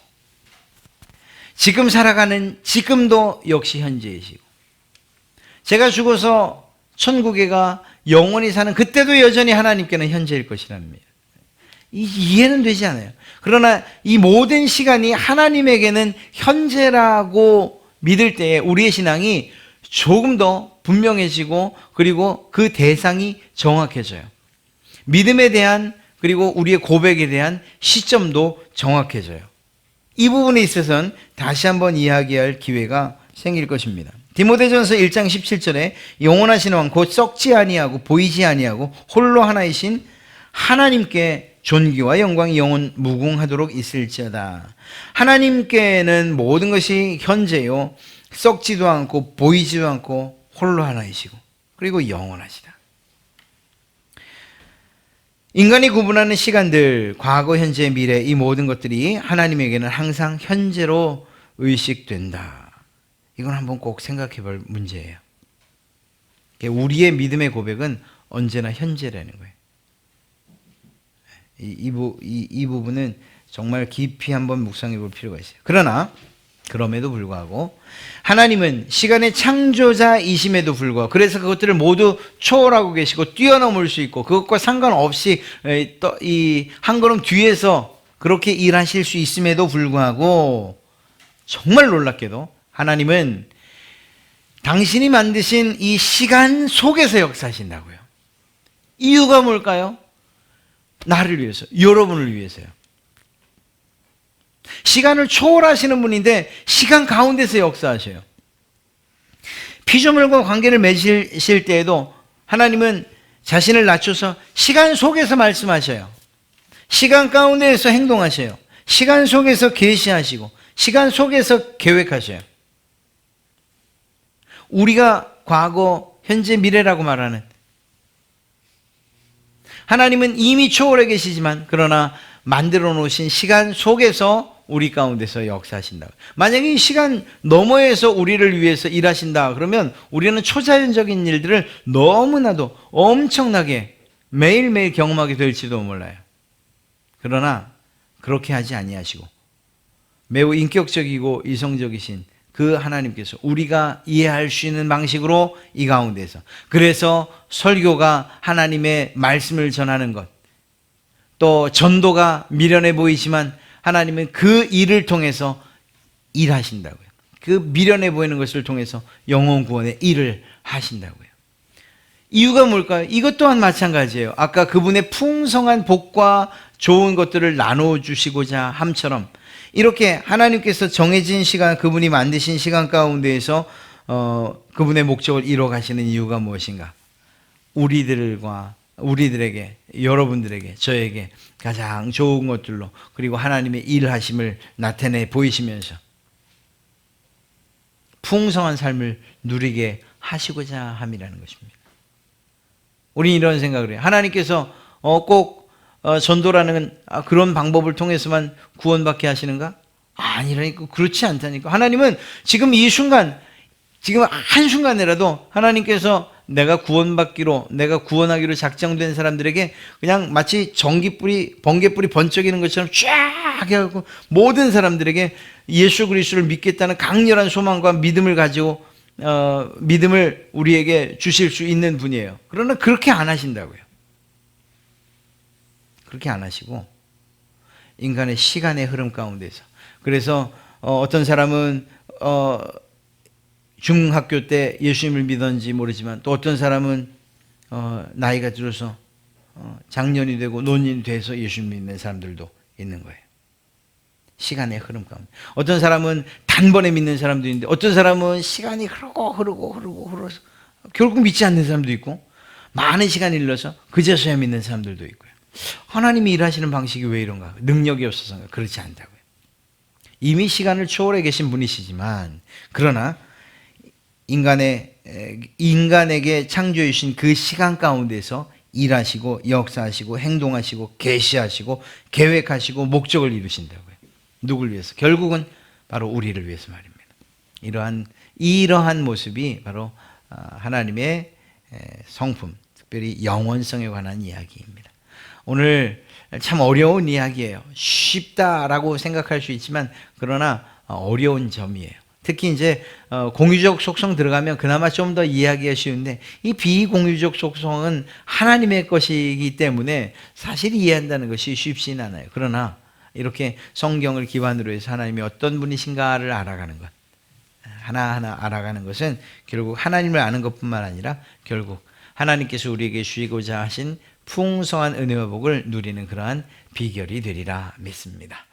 지금 살아가는 지금도 역시 현재이시고 제가 죽어서 천국에 가 영원히 사는 그때도 여전히 하나님께는 현재일 것이라는 겁니다. 이해는 되지 않아요. 그러나 이 모든 시간이 하나님에게는 현재라고 믿을 때에 우리의 신앙이 조금 더 분명해지고 그리고 그 대상이 정확해져요. 믿음에 대한 그리고 우리의 고백에 대한 시점도 정확해져요. 이 부분에 있어서는 다시 한번 이야기할 기회가 생길 것입니다. 디모데전서 1장 17절에 영원하신 왕 곧 썩지 아니하고 보이지 아니하고 홀로 하나이신 하나님께 존귀와 영광이 영원 무궁하도록 있을지어다. 하나님께는 모든 것이 현재요 썩지도 않고 보이지도 않고 홀로 하나이시고 그리고 영원하시다. 인간이 구분하는 시간들, 과거, 현재, 미래 이 모든 것들이 하나님에게는 항상 현재로 의식된다. 이건 한번 꼭 생각해 볼 문제예요. 우리의 믿음의 고백은 언제나 현재라는 거예요. 이 부분은 정말 깊이 한번 묵상해 볼 필요가 있어요. 그러나 그럼에도 불구하고 하나님은 시간의 창조자이심에도 불구하고, 그래서 그것들을 모두 초월하고 계시고 뛰어넘을 수 있고 그것과 상관없이 이 한 걸음 뒤에서 그렇게 일하실 수 있음에도 불구하고 정말 놀랍게도 하나님은 당신이 만드신 이 시간 속에서 역사하신다고요. 이유가 뭘까요? 나를 위해서, 여러분을 위해서요. 시간을 초월하시는 분인데 시간 가운데서 역사하셔요. 피조물과 관계를 맺으실 때에도 하나님은 자신을 낮춰서 시간 속에서 말씀하셔요. 시간 가운데에서 행동하셔요. 시간 속에서 계시하시고 시간 속에서 계획하셔요. 우리가 과거, 현재, 미래라고 말하는, 하나님은 이미 초월해 계시지만 그러나 만들어 놓으신 시간 속에서 우리 가운데서 역사하신다. 만약에 이 시간 너머에서 우리를 위해서 일하신다 그러면 우리는 초자연적인 일들을 너무나도 엄청나게 매일매일 경험하게 될지도 몰라요. 그러나 그렇게 하지 아니하시고 매우 인격적이고 이성적이신 그 하나님께서 우리가 이해할 수 있는 방식으로 이 가운데서, 그래서 설교가 하나님의 말씀을 전하는 것, 또 전도가 미련해 보이지만 하나님은 그 일을 통해서 일하신다고요. 그 미련해 보이는 것을 통해서 영혼 구원의 일을 하신다고요. 이유가 뭘까요? 이것 또한 마찬가지예요. 아까 그분의 풍성한 복과 좋은 것들을 나눠주시고자 함처럼 이렇게 하나님께서 정해진 시간, 그분이 만드신 시간 가운데에서 그분의 목적을 이뤄 가시는 이유가 무엇인가? 우리들에게, 여러분들에게, 저에게 가장 좋은 것들로, 그리고 하나님의 일하심을 나타내 보이시면서 풍성한 삶을 누리게 하시고자 함이라는 것입니다. 우리는 이런 생각을 해요. 하나님께서 꼭 전도라는 그런 방법을 통해서만 구원받게 하시는가? 아니라니까. 그렇지 않다니까. 하나님은 지금 이 순간, 지금 한순간이라도 하나님께서 내가 구원하기로 작정된 사람들에게 그냥 마치 번개불이 번쩍이는 것처럼 쫙 해갖고 모든 사람들에게 예수 그리스도를 믿겠다는 강렬한 소망과 믿음을 가지고 믿음을 우리에게 주실 수 있는 분이에요. 그러나 그렇게 안 하신다고요. 그렇게 안 하시고 인간의 시간의 흐름 가운데서, 그래서 어떤 사람은 중학교 때 예수님을 믿었는지 모르지만 또 어떤 사람은 나이가 들어서 장년이 되고 노인이 돼서 예수님을 믿는 사람들도 있는 거예요. 시간의 흐름 가운데. 어떤 사람은 단번에 믿는 사람도 있는데 어떤 사람은 시간이 흐르서 결국 믿지 않는 사람도 있고 많은 시간이 흘러서 그제서야 믿는 사람들도 있고요. 하나님이 일하시는 방식이 왜 이런가? 능력이 없어서인가? 그렇지 않다고요. 이미 시간을 초월해 계신 분이시지만 그러나 인간에게 창조해 주신 그 시간 가운데서 일하시고 역사하시고 행동하시고 계시하시고 계획하시고 목적을 이루신다고요. 누굴 위해서? 결국은 바로 우리를 위해서 말입니다. 이러한 모습이 바로 하나님의 성품, 특별히 영원성에 관한 이야기입니다. 오늘 참 어려운 이야기예요. 쉽다라고 생각할 수 있지만 그러나 어려운 점이에요. 특히 이제 공유적 속성 들어가면 그나마 좀 더 이해하기가 쉬운데 이 비공유적 속성은 하나님의 것이기 때문에 사실 이해한다는 것이 쉽지는 않아요. 그러나 이렇게 성경을 기반으로 해서 하나님이 어떤 분이신가를 알아가는 것, 하나하나 알아가는 것은 결국 하나님을 아는 것뿐만 아니라 결국 하나님께서 우리에게 주시고자 하신 풍성한 은혜와 복을 누리는 그러한 비결이 되리라 믿습니다.